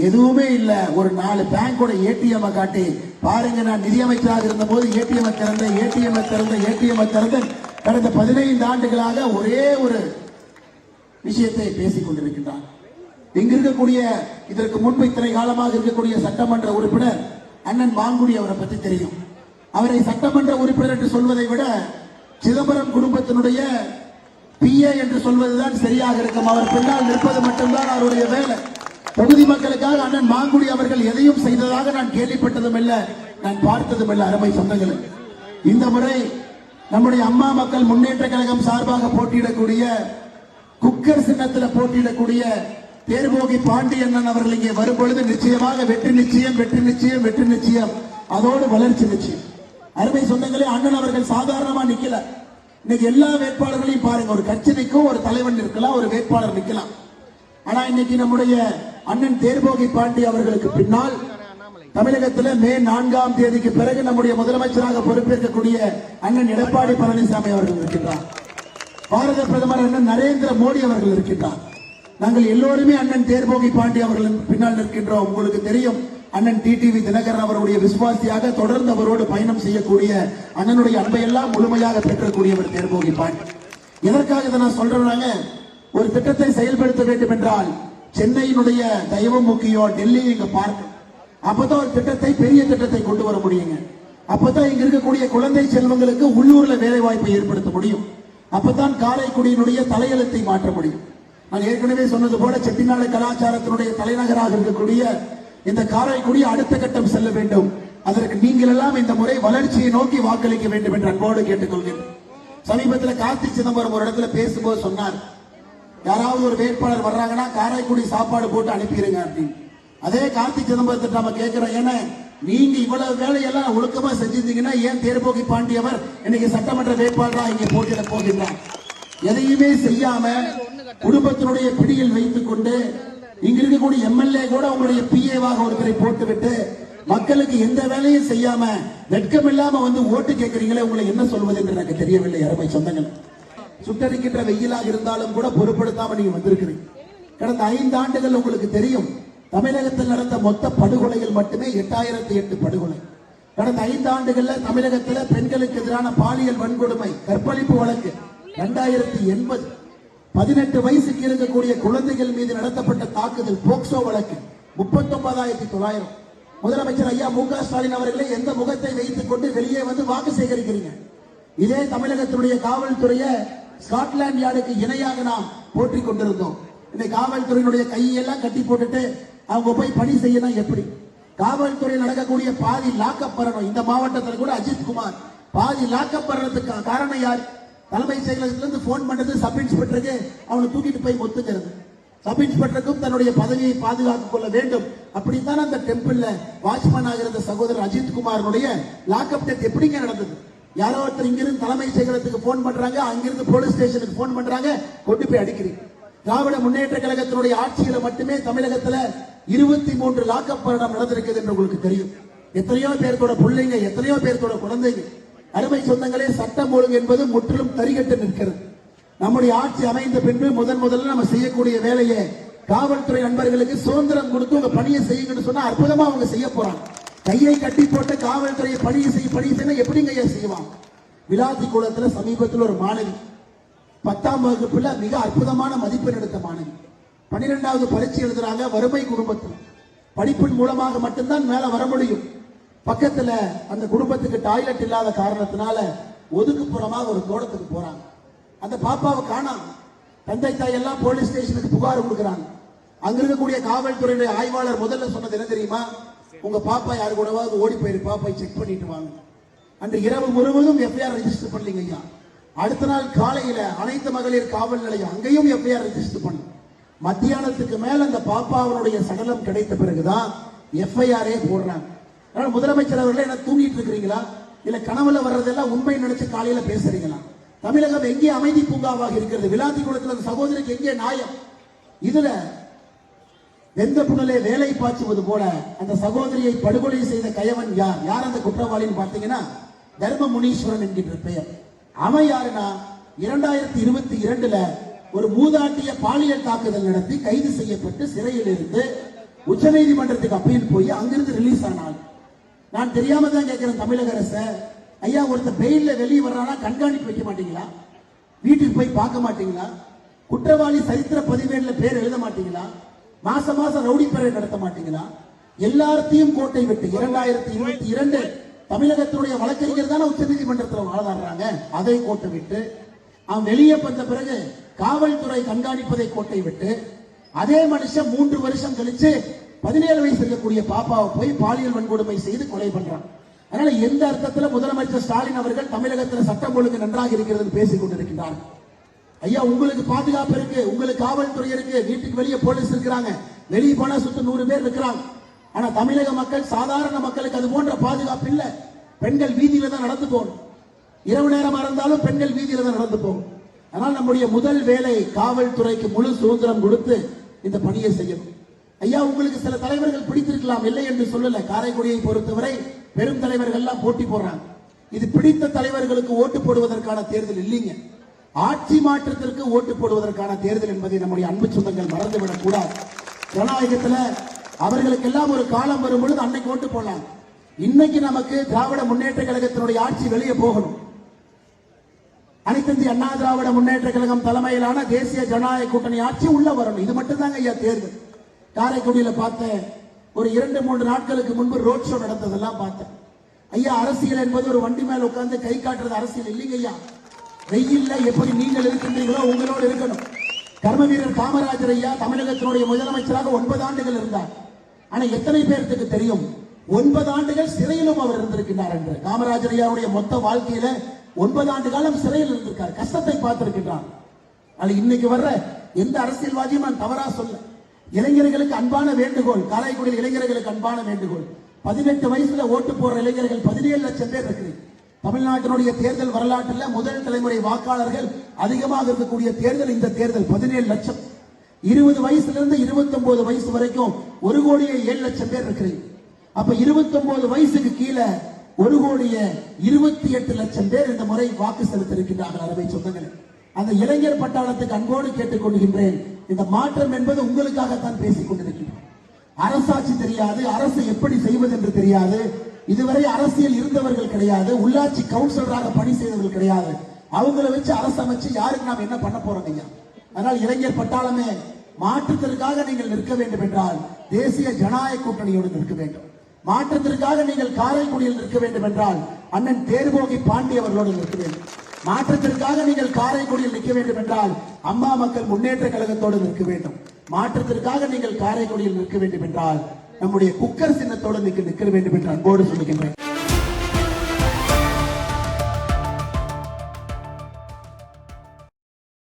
எதுவுமே இல்ல. ஒரு 4 பேங்கோட ஏடிஎம் காட்டி பாருங்க, நான் நிதியமைச்சராக இருந்த போது ஏடிஎம் திறந்த கடந்த 15 ஆண்டுகளாக ஒரே ஒரு விஷயத்தை பேசிக் கொண்டிருக்கின்றார். இங்கு இருக்கக்கூடிய இதற்கு முன்பு இத்தனை காலமாக இருக்கக்கூடிய சட்டமன்ற உறுப்பினர் அண்ணன் மாங்குடி அவரை பற்றி தெரியும். அவரை சட்டமன்ற உறுப்பினர் என்று சொல்வதை விட சிதம்பரம் குடும்பத்தினுடைய பிஏ என்று சொல்வதுதான் சரியாக இருக்கும். அவர் பின்னால் நிற்பது மட்டும்தான் அவருடைய வேலை. தொகுதி மக்களுக்காக அண்ணன் மாங்குடி அவர்கள் எதையும் செய்ததாக நான் கேள்விப்பட்டதும் இல்லை, நான் பார்த்ததும் இல்லை. அருமை சொந்தங்களே, இந்த முறை நம்முடைய அம்மா மக்கள் முன்னேற்ற கழகம் சார்பாக போட்டியிடக்கூடிய குக்கர் சின்னத்தில் போட்டியிடக்கூடிய தேர்போகி பாண்டியண்ணன் அவர்கள் இங்கே வரும்பொழுது நிச்சயமாக வெற்றி நிச்சயம், அதோடு வளர்ச்சி நிச்சயம். அருமை சொந்தங்களே, அண்ணன் அவர்கள் சாதாரணமா நிக்கல. இன்னைக்கு எல்லா வேட்பாளர்களையும் பாருங்க, ஒரு கட்சி நிற்கும், ஒரு தலைவன் இருக்கலாம், ஒரு வேட்பாளர் நிக்கலாம். ஆனா இன்னைக்கு நம்முடைய அண்ணன் தேர்போகி பாண்டி அவர்களுக்கு பின்னால் தமிழகத்தில் மே 4ஆம் தேதிக்கு பிறகு நம்முடைய முதலமைச்சராக பொறுப்பேற்கக்கூடிய அண்ணன் எடப்பாடி பழனிசாமி அவர்கள் இருக்கின்றார். பாரத பிரதமர் அண்ணன் நரேந்திர மோடி அவர்கள் இருக்கின்றார். நாங்கள் எல்லோருமே அண்ணன் தேர்போகி பாண்டி அவர்களின் பின்னால் நிற்கின்றோம். உங்களுக்கு தெரியும், அண்ணன் டிடிவி தினகரன் அவருடைய விசுவாசியாக தொடர்ந்து அவரோடு பயணம் செய்யக்கூடிய அண்ணனுடைய அன்பையெல்லாம் முழுமையாக பெற்றக்கூடியவர் தேர்போகி பாண்டி. எதற்காக இதை நான் சொல்றேன்னாங்க, ஒரு திட்டத்தை செயல்படுத்த வேண்டும் என்றால் சென்னையினுடைய தயவு முக்கியம், டெல்லி இங்க பார்க்கணும். அப்பதான் ஒரு திட்டத்தை, பெரிய திட்டத்தை கொண்டு வர முடியுங்க. அப்பதான் இங்க இருக்கக்கூடிய குழந்தை செல்வங்களுக்கு உள்ளூர்ல வேலை வாய்ப்பை ஏற்படுத்த முடியும். அப்பதான் காரைக்குடியினுடைய தலையெழுத்தை மாற்ற முடியும். நான் ஏற்கனவே சொன்னது போல செட்டிநாடு கலாச்சாரத்தினுடைய தலைநகராக இருக்கக்கூடிய இந்த காரைக்குடி அடுத்த கட்டம் செல்ல வேண்டும். அதற்கு நீங்கள் எல்லாம் இந்த முறை வளர்ச்சியை நோக்கி வாக்களிக்க வேண்டும் என்று அன்போடு கேட்டுக்கொள்கிறேன். சமீபத்தில் கார்த்திக் சிதம்பரம் ஒரு இடத்துல பேசும்போது சொன்னார், யாராவது ஒரு வேட்பாளர் வர்றாங்கன்னா காரைக்குடி சாப்பாடு போட்டு அனுப்பிடுங்க அப்படின்னு. அதே கார்த்திக் சிதம்பரத்தை நம்ம கேட்கிறோம், ஏன்னா நீங்க இவ்வளவு வேலையெல்லாம் ஒழுக்கமா செஞ்சிருந்தீங்கன்னா ஏன் தேர்போகி பாண்டியவர் இன்னைக்கு சட்டமன்ற வேட்பாளராக இங்கே போட்டியிட போகின்றார்? எதையுமே செய்யாம குடும்பத்தினுடைய பிடியில் வைத்துக் கொண்டு இங்க இருக்கக்கூடிய எம்எல்ஏ கூட உங்களுடைய பிஏவாக ஒருத்தரை போட்டுவிட்டு மக்களுக்கு எந்த வேலையும் செய்யாம வெட்கம் இல்லாம வந்து ஓட்டு கேட்கறீங்களே, உங்களை என்ன சொல்வது என்று எனக்கு தெரியவில்லை. அருமை சொந்தங்கள், சுட்டரிக்கின்ற வெயிலாக இருந்தாலும் கூட பொருட்படுத்தாம நீங்க வந்திருக்கிறீங்க. கடந்த 5 ஆண்டுகள் உங்களுக்கு தெரியும், தமிழகத்தில் நடந்த மொத்த படுகொலைகள் மட்டுமே 8008 படுகொலை. கடந்த 5 ஆண்டுகள்ல தமிழகத்தில் பெண்களுக்கு எதிரான பாலியல் வன்கொடுமை, கற்பழிப்பு வழக்கு 2080. 18 வயசுக்கு இருக்கக்கூடிய குழந்தைகள் மீது நடத்தப்பட்ட தாக்குதல் போக்சோ வழக்கு 39,900. முதலமைச்சர் ஐயா மு.க. ஸ்டாலின் அவர்களே எந்த முகத்தை வைத்துக் கொண்டு வெளியே வந்து வாக்கு சேகரிக்கிறீங்க? இதே தமிழகத்தினுடைய காவல்துறையை ஸ்காட்லாந்து யார்டுக்கு இணையாக நாம் போற்றிக் கொண்டிருந்தோம். இந்த காவல்துறையினுடைய கையெல்லாம் கட்டி போட்டுட்டு அவங்க போய் பணி செய்யணும். எப்படி காவல்துறை நடக்கக்கூடிய பாதி லாக்கப் பண்ணணும்? இந்த மாவட்டத்தில் கூட அஜித் குமார் பாதி லாக்கப் பண்ணதுக்கு காரணம் யார்? தலைமை செயலகத்திலிருந்து போன் பண்ணது சப் இன்ஸ்பெக்டருக்கு, அவனை தூக்கிட்டு போய் ஒத்துக்கிறது. சப் இன்ஸ்பெக்டருக்கும் தன்னுடைய பதவியை பாதுகாத்துக் கொள்ள வேண்டும். அப்படித்தான் அந்த டெம்பிள்ல வாட்ச்மேன் ஆகிற சகோதரர் அஜித் குமாரனுடைய லாக்அப் டெத் எப்படிங்க நடந்தது? யாரோ ஒருத்தர் இங்கிருந்து தலைமை செயலகத்துக்கு போன் பண்றாங்க, அங்கிருந்து போலீஸ் ஸ்டேஷனுக்கு போன் பண்றாங்க, கொண்டு போய் அடிக்கிறீங்க. திராவிட முன்னேற்ற கழகத்தினுடைய ஆட்சியில மட்டுமே தமிழகத்துல 23 லாக்அப் மரணம் நடந்திருக்குது என்று உங்களுக்கு தெரியும். எத்தனையோ பேர்த்தோட பிள்ளைங்க, எத்தனையோ பேர்த்தோட குழந்தைங்க. அருமை சொந்தங்களே, சட்டம் ஒழுங்கு என்பது முற்றிலும் தரிகட்டு நிற்கிறது. நம்முடைய ஆட்சி அமைந்த பின்பு முதல்ல நம்ம செய்யக்கூடிய வேலையை காவல்துறை நண்பர்களுக்கு சுதந்திரம் கொடுத்து உங்க பணியை செய்யுங்கன்னு சொன்னா அற்புதமா அவங்க செய்ய போறாங்க. கையை கட்டி போட்டு காவல்துறையை பணி செய்ய எப்படிங்க செய்வாங்க? விளாத்தி குளத்துல சமீபத்தில் ஒரு மாணவி 10ஆம் வகுப்புல மிக அற்புதமான மதிப்பெண் எடுத்த மாணவி 12வது பரீட்சை எழுதுறாங்க. வறுமை குடும்பத்தில் படிப்பின் மூலமாக மட்டும்தான் மேல வர முடியும். பக்கத்துல அந்த குடும்பத்துக்கு டாய்லெட் இல்லாத காரணத்தினால ஒதுக்குப்புறமாக ஒரு தோட்டத்துக்கு போறாங்க. அந்த பாப்பாவை காணாம. தந்தை தாய் எல்லாம் போலீஸ் ஸ்டேஷனுக்கு புகார் கொடுக்கிறாங்க. அங்க இருக்கக்கூடிய காவல்துறையுடைய ஆய்வாளர் முதல்ல சொன்னது என்ன தெரியுமா? உங்க பாப்பா யாரு கூடவாவது ஓடி போயிரு, பாப்பாய் செக் பண்ணிட்டு வாங்க. அன்று இரவு முழுவதும் எஃப்ஐஆர் ரெஜிஸ்டர் பண்ணலீங்க ஐயா. அடுத்த நாள் காலையில அனைத்து மகளிர் காவல் நிலையம் அங்கேயும் எஃப்ஐஆர் ரெஜிஸ்டர் பண்ண. மத்தியானத்துக்கு மேல அந்த பாப்பாவுடைய சடலம் கிடைத்த பிறகுதான் எஃப்ஐஆரே போடுறாங்க. அதனால முதலமைச்சர் அவர்களே என்ன தூங்கிட்டு இருக்கிறீங்களா? இல்ல கனவுல வர்றதெல்லாம் உண்மை நினைச்சு காலையில பேசுறீங்களா? தமிழகம் எங்கே அமைதி பூங்காவாக இருக்கிறது? விளாத்தி குளத்தில் சகோதரிக்கு எங்கே நியாயம்? இதுல வெந்த புனலே வேலை பாய்ச்சுவது போல அந்த சகோதரியை படுகொலை செய்த கயவன் யார்? யார் அந்த குற்றவாளின்னு பார்த்தீங்கன்னா தர்ம முனீஸ்வரன் என்கின்ற பெயர். அவன் யாருன்னா 2022 ஒரு மூதாட்டிய பாலியல் தாக்குதல் நடத்தி கைது செய்யப்பட்டு சிறையில் இருந்து உச்சநீதிமன்றத்துக்கு அப்பீல் போய் அங்கிருந்து ரிலீஸ் ஆனார். நான் தெரியாம தான் கேட்கிறேன் தமிழக அரசு, ஐயா ஒருத்தர் பெயில்ல வெளியே வர்றானா கண்காணிப்பு வைக்க மாட்டீங்களா? வீட்டுக்கு போய் பார்க்க மாட்டீங்களா? குற்றவாளி சரித்திர பதிவேடுல பேர் எழுத மாட்டீங்களா? மாசம் மாசம் ரவுடி பரேட் நடத்த மாட்டீங்களா? எல்லாத்தையும் கோட்டை விட்டு 2022 தமிழகத்துடைய வழக்கறிஞர் தானே உச்சநீதிமன்றத்தில் வாதாடுறாங்க. அதை கோட்டை விட்டு அவன் வெளியே வந்த பிறகு காவல்துறை கண்காணிப்பதை கோட்டை விட்டு அதே மனுஷன் 3 வருஷம் கழிச்சு 17 வயசு இருக்கக்கூடிய பாப்பாவை போய் பாலியல் வன்கொடுமை செய்து கொலை பண்றான். அதனால எந்த அர்த்தத்துல முதலமைச்சர் ஸ்டாலின் அவர்கள் தமிழகத்தில் சட்டம் ஒழுங்கு நன்றாக இருக்கிறது பேசிக் கொண்டிருக்கிறார். ஐயா உங்களுக்கு பாதுகாப்பு இருக்கு, உங்களுக்கு காவல்துறை இருக்கு, வீட்டுக்கு வெளியே போலீஸ் இருக்கிறாங்க, வெளியே போனா சுத்த 100 பேர் இருக்கிறாங்க. ஆனா தமிழக மக்கள் சாதாரண மக்களுக்கு அது போன்ற பாதுகாப்பு இல்ல. பெண்கள் வீதியில தான் நடந்து போகணும். இரவு நேரமா இருந்தாலும் பெண்கள் வீதியில தான் நடந்து போகும். ஆனால் நம்முடைய முதல் வேலை காவல்துறைக்கு முழு சுதந்திரம் கொடுத்து இந்த பணியை செய்யணும். ஐயா உங்களுக்கு சில தலைவர்கள் பிடித்திருக்கலாம், இல்லை என்று சொல்லல. காரைக்குடியை பொறுத்தவரை பெரும் தலைவர்கள் எல்லாம் போட்டி போடுறாங்க. இது பிடித்த தலைவர்களுக்கு ஓட்டு போடுவதற்கான தேர்தல் இல்லைங்க, ஆட்சி மாற்றத்திற்கு ஓட்டு போடுவதற்கான தேர்தல் என்பதை நம்முடைய அன்பு சொந்தங்கள் மறந்துவிடக் கூடாது. ஜனநாயகத்துல அவர்களுக்கெல்லாம் ஒரு காலம் வரும் பொழுது அன்னைக்கு ஓட்டு போடலாம். இன்னைக்கு நமக்கு திராவிட முன்னேற்ற கழகத்தினுடைய ஆட்சி வெளியே போகணும். அனைத்து இந்திய அண்ணா திராவிட முன்னேற்ற கழகம் தலைமையிலான தேசிய ஜனநாயக கூட்டணி ஆட்சி உள்ள வரணும். இது மட்டும் தாங்க ஐயா தேர்தல். காரைக்குடியில பார்த்தேன், ஒரு 2-3 நாட்களுக்கு முன்பு ரோட் ஷோ நடந்ததெல்லாம் பார்த்தேன். ஐயா அரசியல் என்பது ஒரு வண்டி மேல உட்கார்ந்து கை காட்டுறது அரசியல் இல்லைங்க ஐயா. வெயில்ல எப்படி நீங்கள் இருக்கின்றீர்களோ உங்களோடு இருக்கணும். கர்ம வீரர் காமராஜர் ஐயா தமிழகத்தினுடைய முதலமைச்சராக 9 ஆண்டுகள் இருந்தார். ஆனா எத்தனை பேருக்கு தெரியும் 9 ஆண்டுகள் சிறையிலும் அவர் இருந்திருக்கிறார் என்று? காமராஜர் ஐயாவுடைய மொத்த வாழ்க்கையில 9 ஆண்டு காலம் சிறையில் இருந்திருக்கார், கஷ்டத்தை பார்த்திருக்கிறார். ஆனா இன்னைக்கு வர்ற எந்த அரசியல்வாதியும் நான் தவறா சொல்ல. இளைஞர்களுக்கு அன்பான வேண்டுகோள், காரைக்குடியில் இளைஞர்களுக்கு அன்பான வேண்டுகோள், 18 வயசுல ஓட்டு போடுற இளைஞர்கள் 17 லட்சம் பேர் இருக்கிறது. தமிழ்நாட்டினுடைய தேர்தல் வரலாற்றில் முதல் தலைமுறை வாக்காளர்கள் அதிகமாக இருக்கக்கூடிய தேர்தல் இந்த தேர்தல். 17 லட்சம். 20 வயசுல இருந்து 29 வயசு வரைக்கும் 1,07,00,000 பேர் இருக்கிறீங்க. அப்ப 29 வயசுக்கு கீழே 1,28,00,000 பேர் இந்த முறை வாக்கு செலுத்த இருக்கின்றார்கள். அருமை சொந்தங்களே, அந்த இளைஞர் பட்டாளத்துக்கு அன்போடு கேட்டுக் கொள்கின்றேன், இந்த மாற்றம் என்பது உங்களுக்காகத்தான் பேசிக் கொண்டிருக்கின்றோம். அரசாட்சி தெரியாது, அரசு எப்படி செய்வது என்று தெரியாது, இதுவரை அரசியல் இருந்தவர்கள் கிடையாது, உள்ளாட்சி கவுன்சிலராக பணி செய்தவர்கள் கிடையாது. அவங்களை வச்சு அரசு அமைச்சு யாருக்கு நாம் என்ன பண்ண போறோம் ஐயா? அதனால் இளைஞர் பட்டாளமே, மாற்றத்திற்காக நீங்கள் நிற்க வேண்டும் என்றால் தேசிய ஜனநாயக கூட்டணியோடு நிற்க வேண்டும். மாற்றத்திற்காக நீங்கள் காரைக்குடியில் நிற்க வேண்டும் என்றால் அண்ணன் தேர்போகி பாண்டி அவர்களோடு நிற்க வேண்டும். மாற்றத்திற்காக நீங்கள் காரைக்குடியில் நிற்க வேண்டும் என்றால் அம்மா மக்கள் முன்னேற்ற கழகத்தோடு நிற்க வேண்டும். மாற்றத்திற்காக நீங்கள் காரைக்குடியில் நிற்க வேண்டும் என்றால் நம்முடைய குக்கர் சின்னத்தோடு நிற்க வேண்டும் என்று அன்போடு சொல்லுகின்றேன்.